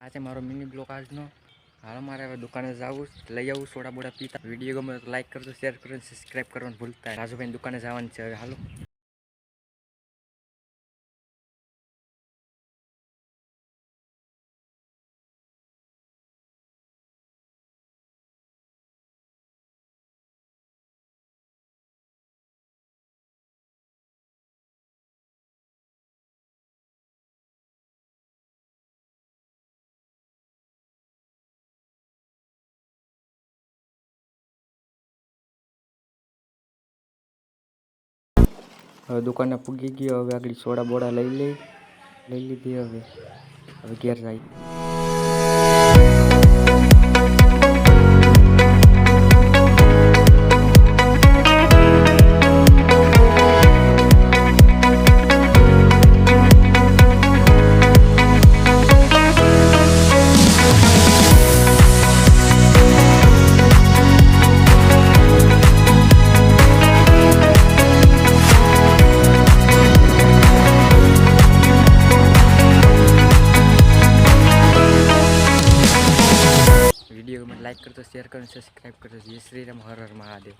આજે મારો mini blog આજનો. હાલ મારે હવે દુકાને જવું, લઈ આવું સોડા બોડા પીતા. વિડીયો ગમે તો લાઈક કરજો, શેર કરજો, સબસ્ક્રાઈબ કરવાનું ભૂલતા નહીં. રાજુભાઈ દુકાને જવાનું છે હવે. હાલો. હવે દુકાને પૂગી ગયો. હવે આગળ સોડા બોડા લઈ લીધી. હવે ઘેર જાય. વિડીયો ગમે લાઈક કરજો, શેર કરજો, સબસ્ક્રાઈબ કરજો. જય શ્રી રામ, હર હર મહાદેવ.